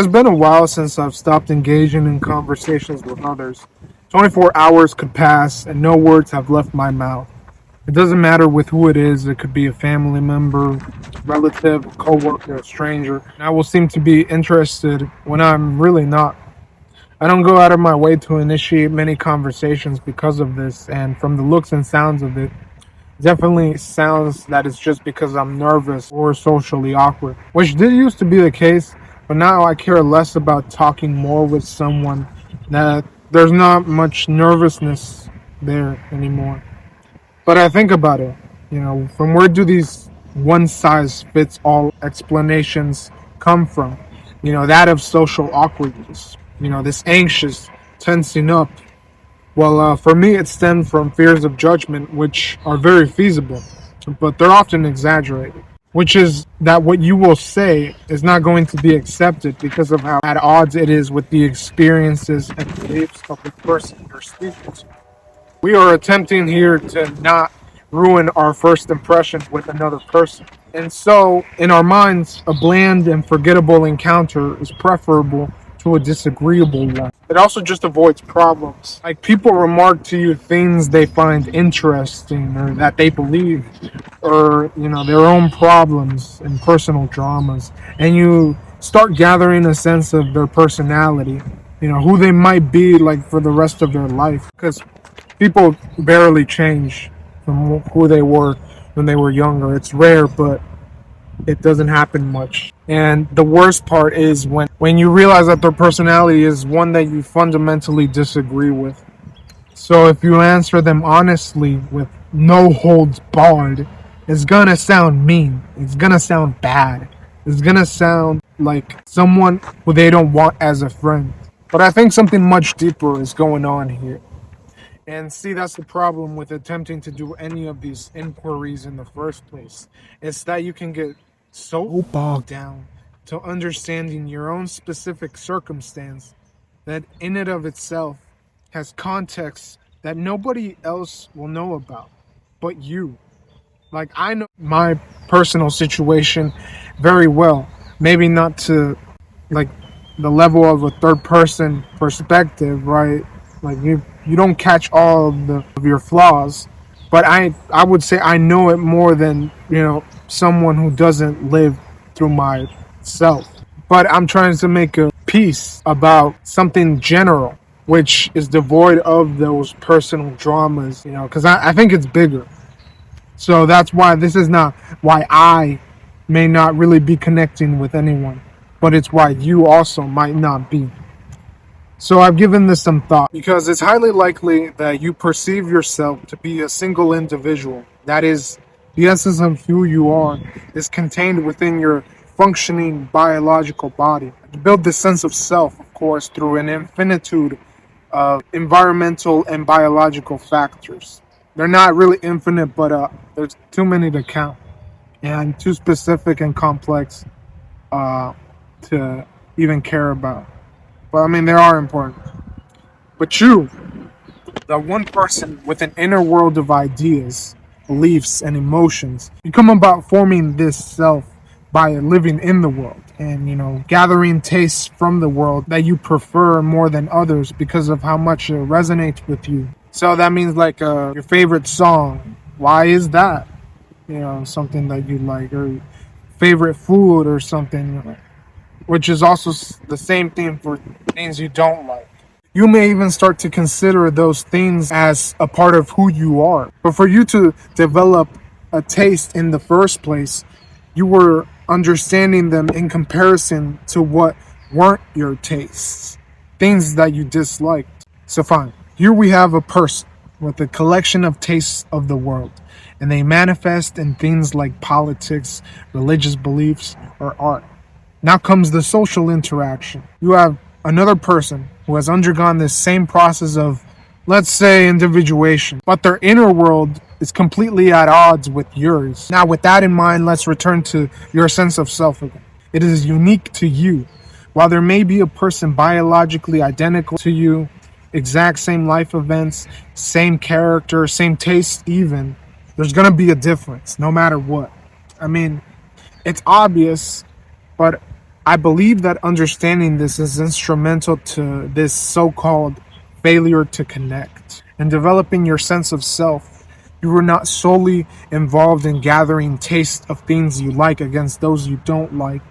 It's been a while since I've stopped engaging in conversations with others. 24 hours could pass and no words have left my mouth. It doesn't matter with who it is, it could be a family member, relative, a coworker, a stranger. And I will seem to be interested when I'm really not. I don't go out of my way to initiate many conversations because of this, and from the looks and sounds of it, definitely sounds that it's just because I'm nervous or socially awkward, which did used to be the case, but now I care less about talking more with someone that there's not much nervousness there anymore. But I think about it, from where do these one size fits all explanations come from? That of social awkwardness, this anxious, tensing up. Well, for me, it stemmed from fears of judgment, which are very feasible, but they're often exaggerated. Which is that what you will say is not going to be accepted because of how at odds it is with the experiences and beliefs of the person you're speaking to. We are attempting here to not ruin our first impression with another person. And so, in our minds, a bland and forgettable encounter is preferable to a disagreeable one. It also just avoids problems. Like people remark to you things they find interesting or that they believe, or their own problems and personal dramas, and you start gathering a sense of their personality, who they might be like for the rest of their life, because people barely change from who they were when they were younger. It's rare, but it doesn't happen much. And the worst part is when you realize that their personality is one that you fundamentally disagree with. So if you answer them honestly with no holds barred, it's gonna sound mean. It's gonna sound bad. It's gonna sound like someone who they don't want as a friend. But I think something much deeper is going on here. And see, that's the problem with attempting to do any of these inquiries in the first place. It's that you can get so bogged down to understanding your own specific circumstance that in and of itself has context that nobody else will know about but you. Like, I know my personal situation very well. Maybe not to like the level of a third person perspective, right? Like you don't catch all of your flaws, but I would say I know it more than someone who doesn't live through myself. But I'm trying to make a piece about something general, which is devoid of those personal dramas, because I think it's bigger. So that's why this is not why I may not really be connecting with anyone, but it's why you also might not be. So I've given this some thought because it's highly likely that you perceive yourself to be a single individual. That is, the essence of who you are is contained within your functioning biological body. You build this sense of self, of course, through an infinitude of environmental and biological factors. They're not really infinite, but there's too many to count and too specific and complex to even care about. But I mean, they are important. But you, the one person with an inner world of ideas, beliefs, and emotions, you come about forming this self by living in the world and, gathering tastes from the world that you prefer more than others because of how much it resonates with you. So that means like your favorite song. Why is that? Something that you like, or favorite food or something, which is also the same thing for things you don't like. You may even start to consider those things as a part of who you are. But for you to develop a taste in the first place, you were understanding them in comparison to what weren't your tastes, things that you disliked. So fine, here we have a person with a collection of tastes of the world, and they manifest in things like politics, religious beliefs, or art. Now comes the social interaction. You have another person who has undergone this same process of, let's say, individuation, but their inner world is completely at odds with yours. Now, with that in mind, let's return to your sense of self again. It is unique to you. While there may be a person biologically identical to you, exact same life events, same character, same taste even, there's going to be a difference no matter what. I mean, it's obvious, but I believe that understanding this is instrumental to this so-called failure to connect and developing your sense of self. You were not solely involved in gathering taste of things you like against those you don't like,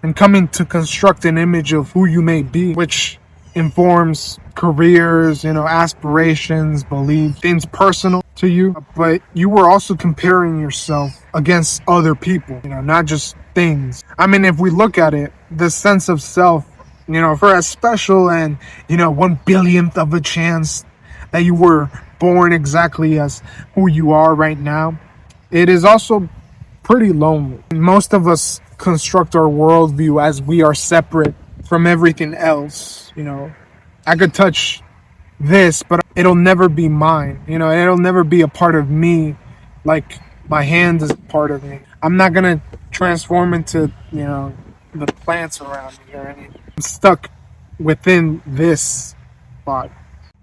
and coming to construct an image of who you may be, which informs careers, aspirations, beliefs, things personal to you. But you were also comparing yourself against other people, not just things. I mean, if we look at it, the sense of self, for as special and, 1 billionth of a chance that you were born exactly as who you are right now, it is also pretty lonely. Most of us construct our worldview as we are separate from everything else. I could touch this, but it'll never be mine. It'll never be a part of me like my hand is a part of me. I'm not going to transform into, the plants around me or anything. I'm stuck within this body.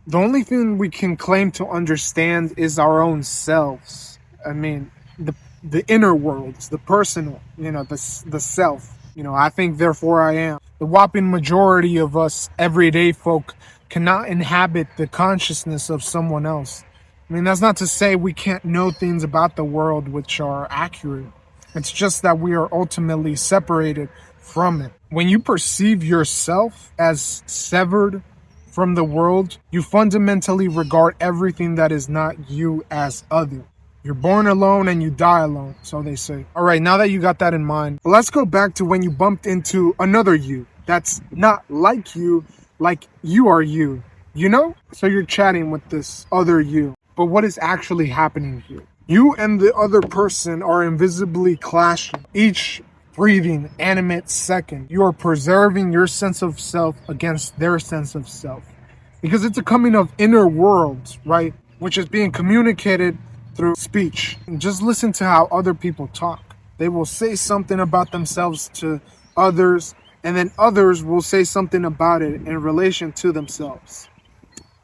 The only thing we can claim to understand is our own selves. I mean, the inner worlds, the personal, the self. I think, therefore I am. The whopping majority of us everyday folk cannot inhabit the consciousness of someone else. I mean, that's not to say we can't know things about the world which are accurate. It's just that we are ultimately separated from it. When you perceive yourself as severed from the world, you fundamentally regard everything that is not you as other. You're born alone and you die alone, so they say. All right, now that you got that in mind, let's go back to when you bumped into another you that's not like you are you, So you're chatting with this other you. But what is actually happening here? You and the other person are invisibly clashing. Each breathing, animate second, you are preserving your sense of self against their sense of self. Because it's a coming of inner worlds, right? Which is being communicated through speech. And just listen to how other people talk. They will say something about themselves to others, and then others will say something about it in relation to themselves.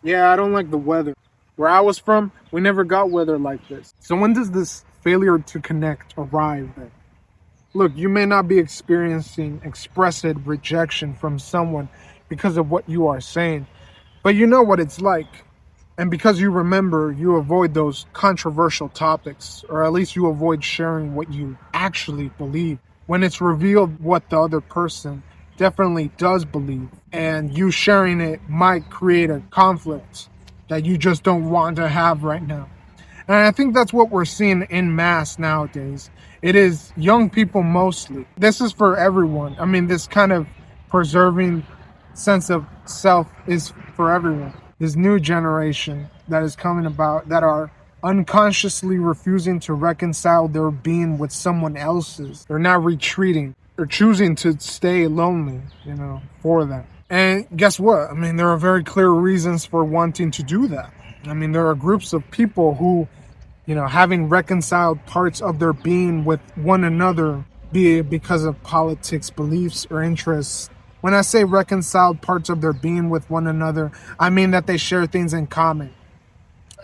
Yeah, I don't like the weather. Where I was from, we never got weather like this. So when does this failure to connect arrive then? Look, you may not be experiencing expressive rejection from someone because of what you are saying, but you know what it's like. And because you remember, you avoid those controversial topics, or at least you avoid sharing what you actually believe. When it's revealed what the other person definitely does believe, and you sharing it might create a conflict that you just don't want to have right now. And I think that's what we're seeing en masse nowadays. It is young people mostly. This is for everyone. I mean, this kind of preserving sense of self is for everyone. This new generation that is coming about that are unconsciously refusing to reconcile their being with someone else's. They're not retreating. They're choosing to stay lonely, for that. And guess what? I mean, there are very clear reasons for wanting to do that. I mean, there are groups of people who, having reconciled parts of their being with one another, be it because of politics, beliefs, or interests. When I say reconciled parts of their being with one another, I mean that they share things in common.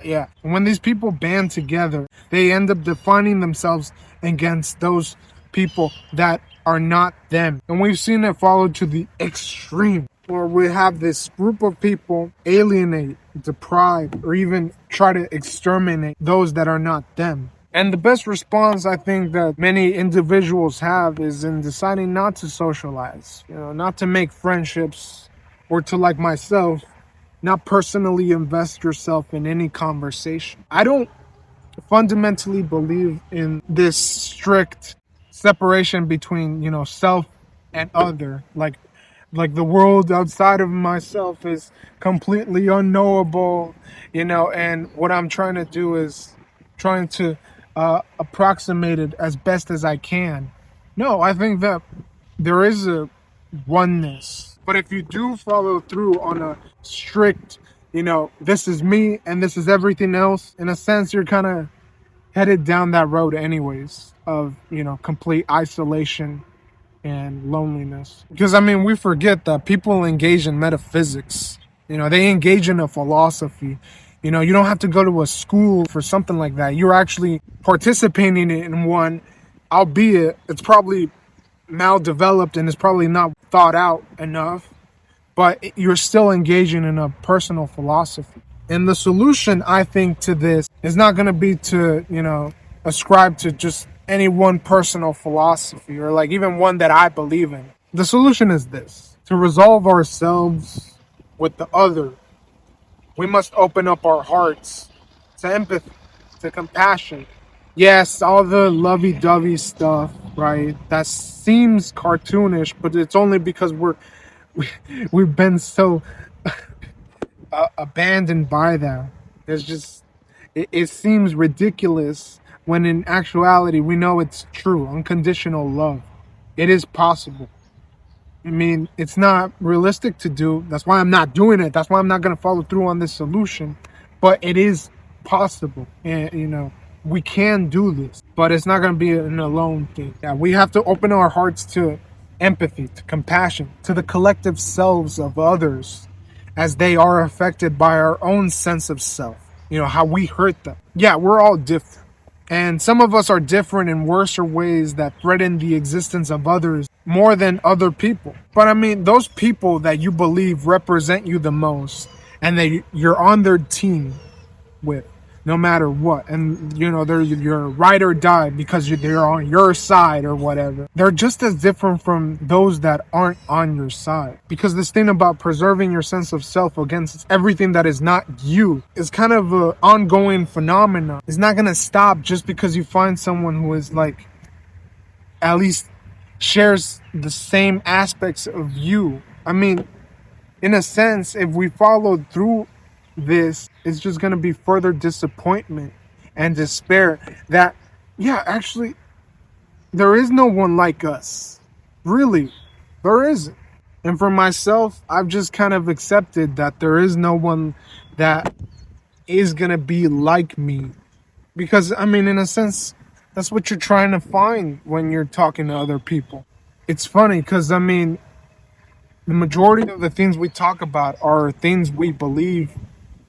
Yeah. When these people band together, they end up defining themselves against those people that are not them. And we've seen it follow to the extreme, where we have this group of people alienate, deprive, or even try to exterminate those that are not them. And the best response I think that many individuals have is in deciding not to socialize, not to make friendships, or to, like myself, not personally invest yourself in any conversation. I don't fundamentally believe in this strict separation between, self and other. Like the world outside of myself is completely unknowable, and what I'm trying to do is trying to approximate it as best as I can. No, I think that there is a oneness. But if you do follow through on a strict, this is me and this is everything else, in a sense, you're kind of headed down that road anyways of, complete isolation and loneliness. Because, we forget that people engage in metaphysics. They engage in a philosophy. You don't have to go to a school for something like that. You're actually participating in one, albeit it's probably maldeveloped and is probably not thought out enough, but you're still engaging in a personal philosophy. And the solution, I think, to this is not going to be to, ascribe to just any one personal philosophy or like even one that I believe in. The solution is this: to resolve ourselves with the other, we must open up our hearts to empathy, to compassion. Yes, all the lovey-dovey stuff, right? That seems cartoonish, but it's only because we, we've been so abandoned by that. It's just, it seems ridiculous when in actuality we know it's true. Unconditional love. It is possible. I mean, it's not realistic to do. That's why I'm not doing it. That's why I'm not going to follow through on this solution. But it is possible. And, we can do this. But it's not going to be an alone thing. Yeah, we have to open our hearts to empathy, to compassion, to the collective selves of others as they are affected by our own sense of self. How we hurt them. Yeah, we're all different. And some of us are different in worse ways that threaten the existence of others more than other people. But I mean, those people that you believe represent you the most and that you're on their team with, no matter what. And, they're your ride or die because they're on your side or whatever. They're just as different from those that aren't on your side. Because this thing about preserving your sense of self against everything that is not you is kind of an ongoing phenomenon. It's not going to stop just because you find someone who is like, at least shares the same aspects of you. I mean, in a sense, if we followed through this, it's just going to be further disappointment and despair that, yeah, actually, there is no one like us. Really, there isn't. And for myself, I've just kind of accepted that there is no one that is going to be like me. Because, I mean, in a sense, that's what you're trying to find when you're talking to other people. It's funny because, I mean, the majority of the things we talk about are things we believe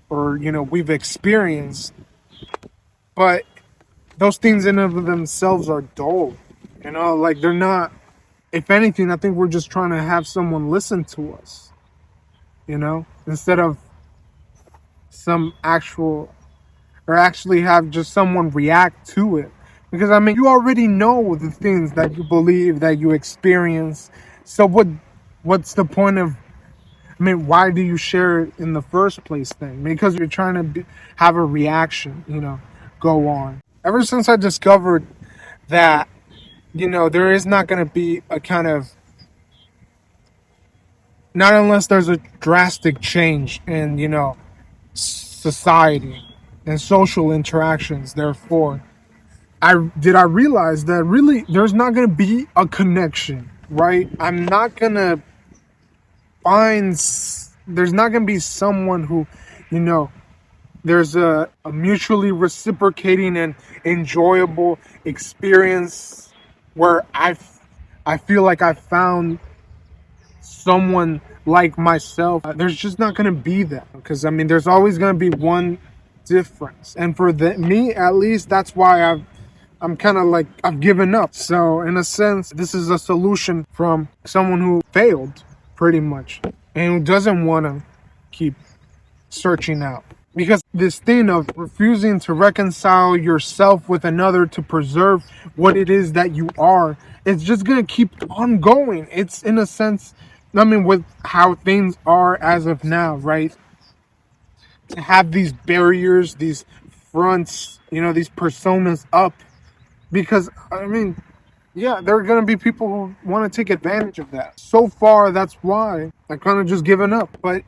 or, we've experienced. But those things in and of themselves are dull. Like they're not, if anything, I think we're just trying to have someone listen to us, instead of some actual, or actually have just someone react to it. Because, I mean, you already know the things that you believe, that you experience. So what's the point of, I mean, why do you share it in the first place then? Because you're trying to have a reaction, go on. Ever since I discovered that, there is not going to be a kind of, not unless there's a drastic change in, society and social interactions, therefore, I realized that really there's not going to be a connection, right? I'm not going to there's not going to be someone who, there's a mutually reciprocating and enjoyable experience where I feel like I found someone like myself. There's just not going to be that, because, I mean, there's always going to be one difference. And for me, at least, that's why I'm kind of like, I've given up. So in a sense, this is a solution from someone who failed pretty much and who doesn't want to keep searching out. Because this thing of refusing to reconcile yourself with another to preserve what it is that you are, it's just going to keep on going. It's, in a sense, I mean, with how things are as of now, right? To have these barriers, these fronts, these personas up. Because, I mean, yeah, there are going to be people who want to take advantage of that. So far, that's why I kind of just given up. But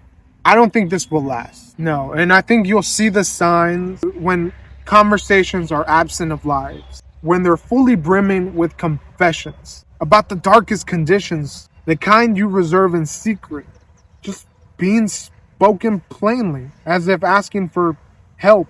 I don't think this will last. No. And I think you'll see the signs when conversations are absent of lies, when they're fully brimming with confessions about the darkest conditions, the kind you reserve in secret, just being spoken plainly, as if asking for help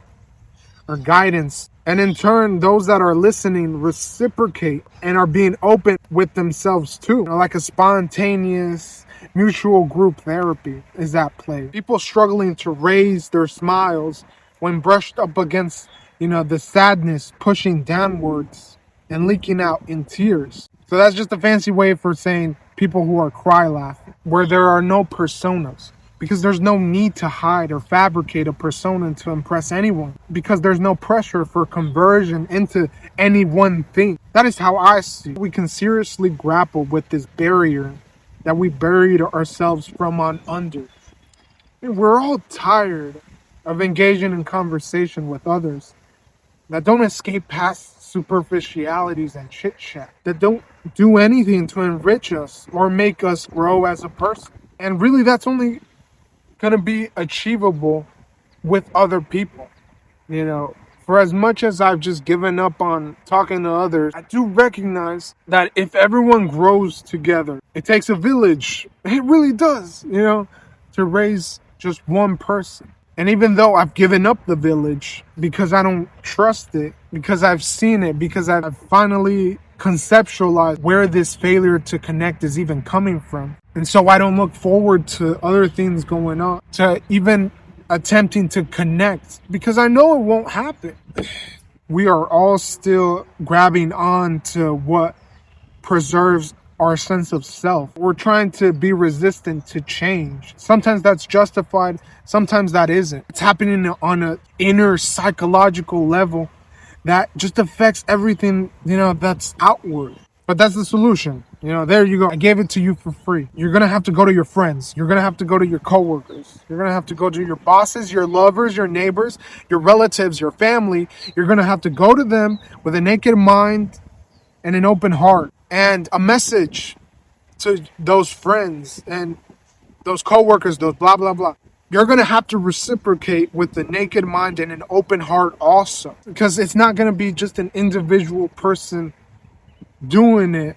or guidance. And in turn, those that are listening reciprocate and are being open with themselves too. Like a spontaneous mutual group therapy is at play. People struggling to raise their smiles when brushed up against, the sadness pushing downwards and leaking out in tears. So that's just a fancy way for saying people who are cry laughing, where there are no personas. Because there's no need to hide or fabricate a persona to impress anyone. Because there's no pressure for conversion into any one thing. That is how I see it. We can seriously grapple with this barrier that we buried ourselves from on under. We're all tired of engaging in conversation with others that don't escape past superficialities and chit chat, that don't do anything to enrich us or make us grow as a person. And really, that's only going to be achievable with other people. You know, for as much as I've just given up on talking to others, I do recognize that if everyone grows together, it takes a village. It really does, to raise just one person. And even though I've given up the village because I don't trust it, because I've seen it, because I've finally conceptualized where this failure to connect is even coming from. And so I don't look forward to other things going on, to even attempting to connect, because I know it won't happen. We are all still grabbing on to what preserves our sense of self. We're trying to be resistant to change. Sometimes that's justified, sometimes that isn't. It's happening on an inner psychological level that just affects everything, that's outward. But that's the solution. There you go. I gave it to you for free. You're going to have to go to your friends. You're going to have to go to your coworkers. You're going to have to go to your bosses, your lovers, your neighbors, your relatives, your family. You're going to have to go to them with a naked mind and an open heart and a message to those friends and those coworkers, those blah, blah, blah. You're going to have to reciprocate with the naked mind and an open heart also, because it's not going to be just an individual person doing it,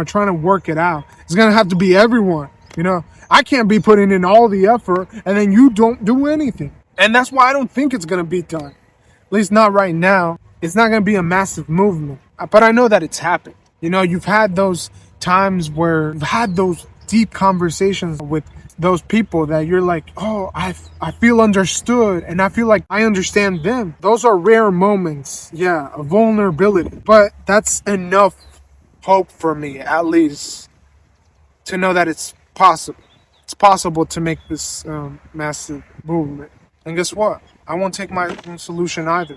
trying to work it out. It's going to have to be everyone. I can't be putting in all the effort and then you don't do anything. And that's why I don't think it's going to be done. At least not right now. It's not going to be a massive movement. But I know that it's happened. You've had those times where you've had those deep conversations with those people that you're like, oh, I feel understood and I feel like I understand them. Those are rare moments. Yeah, a vulnerability. But that's enough hope for me, at least, to know that it's possible. It's possible to make this massive movement. And guess what? I won't take my own solution either.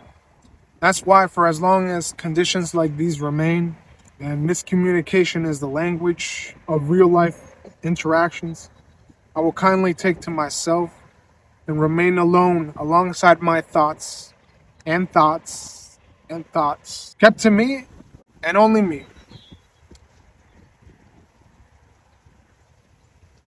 That's why, for as long as conditions like these remain and miscommunication is the language of real life interactions, I will kindly take to myself and remain alone alongside my thoughts and thoughts and thoughts, kept to me and only me.